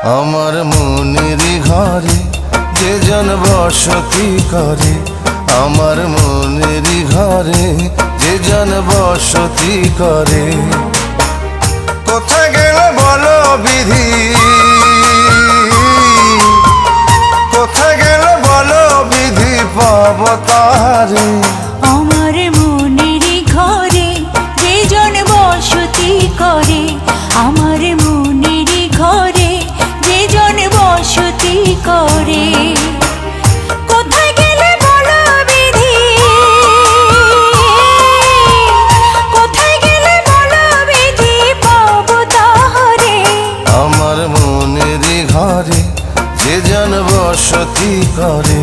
আমার মনেরই ঘরে যে জন বসতি করে, আমার মনেরই ঘরে যে জন বসতি করে। কোথায় গেল বলো বিধি, কোথায় গেল বলো বিধি, পাব তাহারে। আমার মনেরই ঘরে যে জন বসতি করে, আমার মনেরই ঘরে যে জন বসতি করে। কোথায় গেলে বলো বিধি, কোথায় গেলে বলো বিধি, পাব তাহারে। আমার মনেরই ঘরে যে জন বসতি করে।